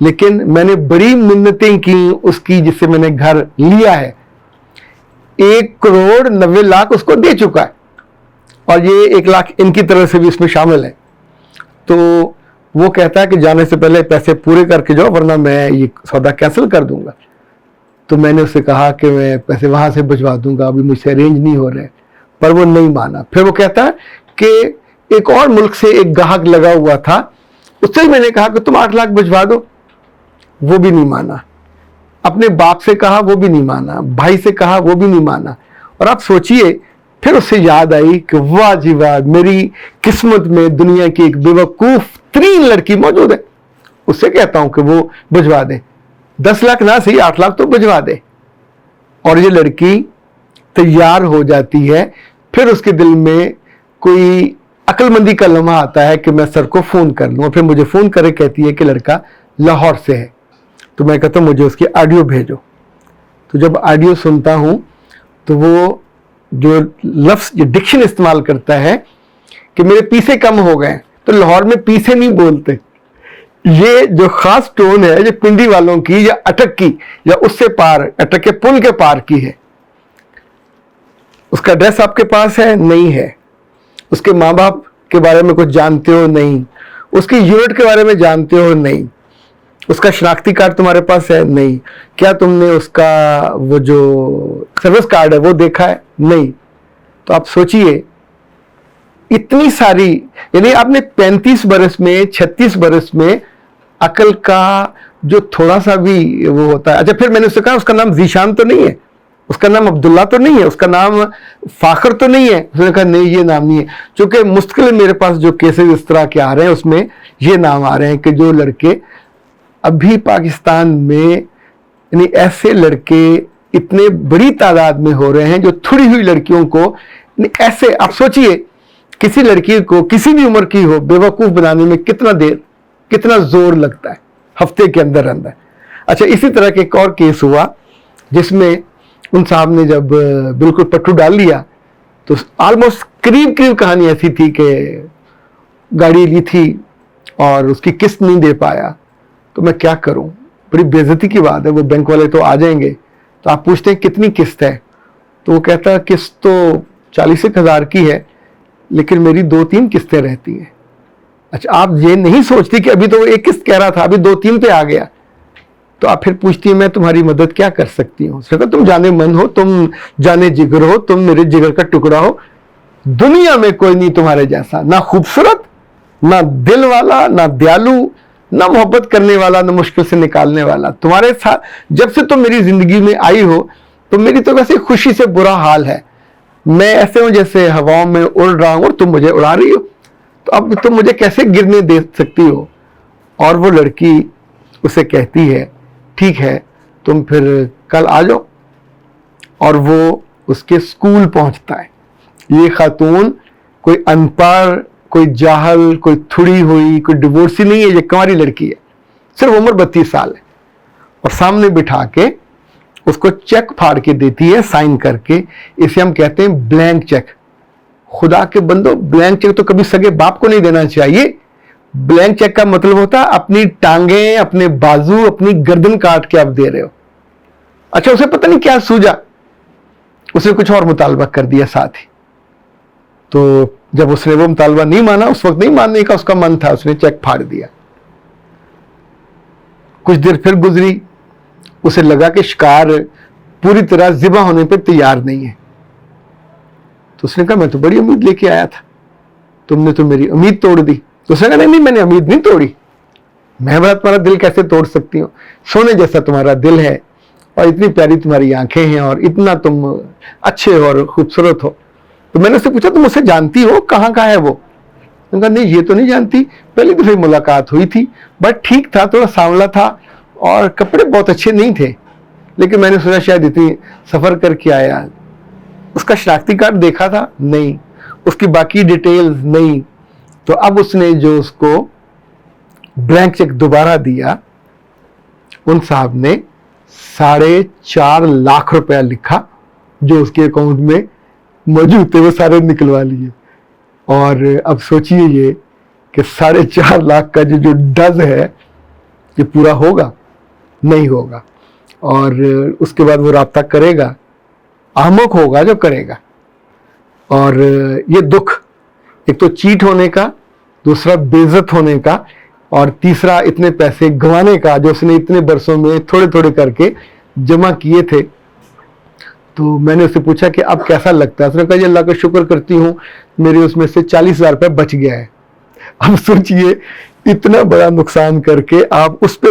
لیکن میں نے بڑی منتیں کی اس کی جس سے میں نے گھر لیا ہے. 1,90,00,000 اس کو دے چکا ہے اور یہ 1,00,000 ان کی طرف سے بھی اس میں شامل ہے. تو وہ کہتا ہے کہ جانے سے پہلے پیسے پورے کر کے جاؤ ورنہ میں یہ سودا کینسل کر دوں گا. تو میں نے اس سے کہا کہ میں پیسے وہاں سے بھجوا دوں گا, ابھی مجھ سے ارینج نہیں ہو رہے, پر وہ نہیں مانا. پھر وہ کہتا ہے کہ ایک اور ملک سے ایک گاہک لگا ہوا تھا, اس سے میں نے کہا کہ تم 8,00,000 بھجوا دو, وہ بھی نہیں مانا. اپنے باپ سے کہا, وہ بھی نہیں مانا. بھائی سے کہا, وہ بھی نہیں مانا. اور آپ سوچئے, پھر اس سے یاد آئی کہ واہ جی واہ, میری قسمت میں دنیا کی ایک بے وقوف ترین لڑکی موجود ہے. اس سے کہتا ہوں کہ وہ بھجوا دے, 10,00,000 نہ صحیح 8,00,000 تو بھجوا دے. اور یہ لڑکی تیار ہو جاتی ہے. پھر اس کے دل میں کوئی عقل مندی کا لمحہ آتا ہے کہ میں سر کو فون کر لوں. پھر مجھے فون کرے کہتی ہے کہ لڑکا لاہور سے ہے. تو میں کہتا ہوں مجھے اس کی آڈیو بھیجو. تو جب آڈیو سنتا ہوں تو وہ جو لفظ جو ڈکشن استعمال کرتا ہے کہ میرے پیسے کم ہو گئے, تو لاہور میں پیسے نہیں بولتے. یہ جو خاص ٹون ہے جو پنڈی والوں کی یا اٹک کی یا اس سے پار, اٹک کے پل کے پار کی ہے. اس کا ایڈریس آپ کے پاس ہے؟ نہیں ہے. اس کے ماں باپ کے بارے میں کچھ جانتے ہو؟ نہیں. اس کی یونٹ کے بارے میں جانتے ہو؟ نہیں. اس کا شناختی کارڈ تمہارے پاس ہے؟ نہیں. کیا تم نے اس کا وہ جو سروس کارڈ ہے وہ دیکھا ہے؟ نہیں. تو آپ سوچئے اتنی ساری, یعنی آپ نے 35 برس میں 36 برس میں عقل کا جو تھوڑا سا بھی وہ ہوتا ہے. اچھا پھر میں نے اس سے کہا اس کا نام ذیشان تو نہیں ہے, اس کا نام عبداللہ تو نہیں ہے, اس کا نام فاخر تو نہیں ہے؟ اس نے کہا نہیں یہ نام نہیں ہے. چونکہ مستقل میرے پاس جو کیسز اس طرح کے آ رہے ہیں اس میں یہ نام آ رہے ہیں کہ جو لڑکے ابھی پاکستان میں, یعنی ایسے لڑکے اتنے بڑی تعداد میں ہو رہے ہیں جو تھوڑی ہوئی لڑکیوں کو ایسے, آپ سوچئے کسی لڑکی کو کسی بھی عمر کی ہو بے وقوف بنانے میں کتنا زور لگتا ہے ہفتے کے اندر اندر. اچھا اسی طرح کے ایک اور کیس ہوا جس میں ان صاحب نے جب بالکل پٹو ڈال لیا تو آلموسٹ قریب کہانی ایسی تھی کہ گاڑی لی تھی اور اس کی قسط نہیں دے پایا. تو میں کیا کروں, بڑی بے عزتی کی بات ہے. وہ بینک والے تو آ جائیں گے, تو آپ پوچھتے ہیں کتنی قسط ہے, تو وہ کہتا ہے قسط تو 40,000 کی ہے لیکن میری 2-3 قسطیں رہتی ہیں. اچھا آپ یہ نہیں سوچتی کہ ابھی تو وہ ایک قسط کہہ رہا تھا, ابھی 2-3 پہ آ گیا. تو آپ پھر پوچھتی ہیں میں تمہاری مدد کیا کر سکتی ہوں؟ تم جانے من ہو, تم جانے جگر ہو, تم میرے جگر کا ٹکڑا ہو. دنیا میں کوئی نہیں تمہارے جیسا, نہ خوبصورت, نہ دل والا, نہ دیالو, نہ محبت کرنے والا, نہ مشکل سے نکالنے والا. تمہارے ساتھ جب سے تم میری زندگی میں آئی ہو تو میری تو ویسے خوشی سے برا حال ہے. میں ایسے ہوں جیسے ہواؤں میں اڑ رہا ہوں اور تم مجھے اڑا رہی ہو. تو اب تم مجھے کیسے گرنے دے سکتی ہو؟ اور وہ لڑکی اسے کہتی ہے ٹھیک ہے تم پھر کل آ جاؤ. اور وہ اس کے اسکول پہنچتا ہے. یہ خاتون کوئی ان پڑھ, کوئی جاہل, کوئی تھوڑی ہوئی, کوئی ڈیورسی نہیں ہے, یہ کنواری لڑکی ہے, صرف عمر 32 سال ہے. اور سامنے بٹھا کے اس کو چیک پھاڑ کے دیتی ہے سائن کر کے. اسے ہم کہتے ہیں بلینک چیک. خدا کے بندو, بلینک چیک تو کبھی سگے باپ کو نہیں دینا چاہیے. بلینک چیک کا مطلب ہوتا ہے اپنی ٹانگیں, اپنے بازو, اپنی گردن کاٹ کے آپ دے رہے ہو. اچھا اسے پتہ نہیں کیا سوجا, اس نے کچھ اور مطالبہ کر دیا ساتھ ہی. تو جب اس نے وہ مطالبہ نہیں مانا, اس وقت نہیں ماننے کا اس کا من تھا, اس نے چیک پھاڑ دیا. کچھ دیر پھر گزری, اسے لگا کہ شکار پوری طرح ذبح ہونے پہ تیار نہیں ہے. تو اس نے کہا میں تو بڑی امید لے کے آیا تھا, تم نے تو میری امید توڑ دی. تو اس نے کہا نہیں میں نے امید نہیں توڑی, میں بڑا تمہارا دل کیسے توڑ سکتی ہوں؟ سونے جیسا تمہارا دل ہے اور اتنی پیاری تمہاری آنکھیں ہیں اور اتنا تم اچھے ہو اور خوبصورت ہو. تو میں نے اس سے پوچھا تم اسے جانتی ہو, کہاں کا ہے وہ؟ میں نے کہا نہیں یہ تو نہیں جانتی, پہلی دفعہ ملاقات ہوئی تھی, بٹ ٹھیک تھا, تھوڑا سانولا تھا اور کپڑے بہت اچھے نہیں تھے, لیکن میں نے سوچا شاید اتنی سفر کر کے آیا. اس کا شناختی کارڈ دیکھا تھا؟ نہیں. اس کی باقی ڈیٹیلز نہیں. تو اب اس نے جو اس کو بلینک چیک دوبارہ دیا, ان صاحب نے 4.5 لاکھ روپیہ لکھا جو اس کے اکاؤنٹ میں موجود تھے, وہ سارے نکلوا لیے. اور اب سوچئے یہ کہ 4.5 لاکھ کا جو ڈز ہے, یہ پورا ہوگا؟ نہیں ہوگا. اور اس کے بعد وہ رابطہ کرے گا، احمق ہوگا جو کرے گا. اور یہ دکھ، ایک تو چیٹ ہونے کا، دوسرا بے عزت ہونے کا، اور تیسرا اتنے پیسے گنوانے کا جو اس نے اتنے برسوں میں تھوڑے تھوڑے کر کے جمع کیے تھے. تو میں نے اس سے پوچھا کہ اب کیسا لگتا ہے؟ اس نے کہا جی اللہ کا شکر کرتی ہوں میرے اس میں سے 40,000 روپے بچ گیا ہے. اب سوچئے اتنا بڑا نقصان کر کے آپ اس پہ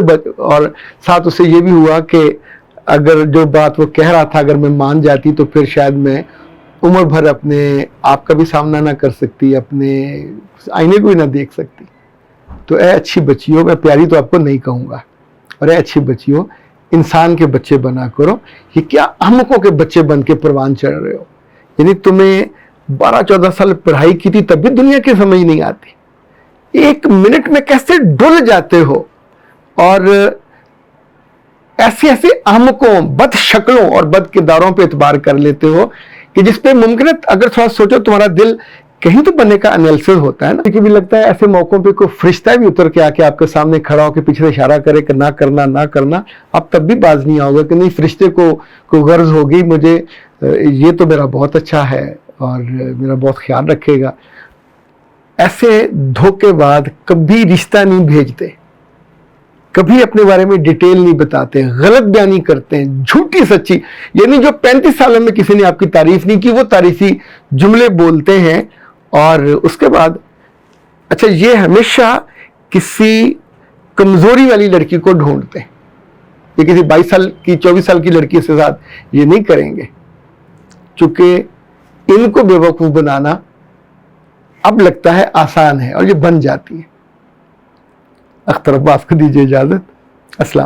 اور ساتھ اسے یہ بھی ہوا کہ اگر جو بات وہ کہہ رہا تھا اگر میں مان جاتی تو پھر شاید میں عمر بھر اپنے آپ کا بھی سامنا نہ کر سکتی، اپنے آئینے کو بھی نہ دیکھ سکتی. تو اے اچھی بچیوں، میں پیاری تو آپ کو نہیں کہوں گا، اور اے اچھی بچیوں، انسان کے بچے بنا کرو. یہ کیا احمقوں کے بچے بن کے پروان چڑھ رہے ہو؟ یعنی تمہیں 12-14 سال پڑھائی کی تھی تب بھی دنیا کی سمجھ نہیں آتی. 1 منٹ میں کیسے ڈل جاتے ہو اور ایسے احمقوں، بد شکلوں اور بد کرداروں پہ اعتبار کر لیتے ہو کہ جس پہ ممکن ہے اگر تھوڑا سوچو تمہارا دل کہیں تو بننے کا انالیسس ہوتا ہے نا. کہ بھی لگتا ہے ایسے موقعوں پہ کوئی فرشتہ بھی اتر کے آ کے آپ کے سامنے کھڑا ہو کے پیچھے سے اشارہ کرے کہ نہ کرنا نہ کرنا، اب تب بھی باز نہیں آؤگا کہ نہیں فرشتے کو کوئی غرض ہوگی مجھے، یہ تو میرا بہت اچھا ہے اور میرا بہت خیال رکھے گا. ایسے دھوکے بعد کبھی رشتہ نہیں بھیجتے، کبھی اپنے بارے میں ڈیٹیل نہیں بتاتے، غلط بیانی کرتے ہیں، جھوٹی سچی. یعنی جو 35 سالوں میں کسی نے آپ کی تعریف نہیں کی وہ تعریفی جملے بولتے ہیں. اور اس کے بعد اچھا یہ ہمیشہ کسی کمزوری والی لڑکی کو ڈھونڈتے ہیں. یہ کسی 22 سال کی 24 سال کی لڑکی سے ساتھ یہ نہیں کریں گے، چونکہ ان کو بے وقوف بنانا اب لگتا ہے آسان ہے اور یہ بن جاتی ہے. اختر عباس کو دیجیے اجازت. السلام.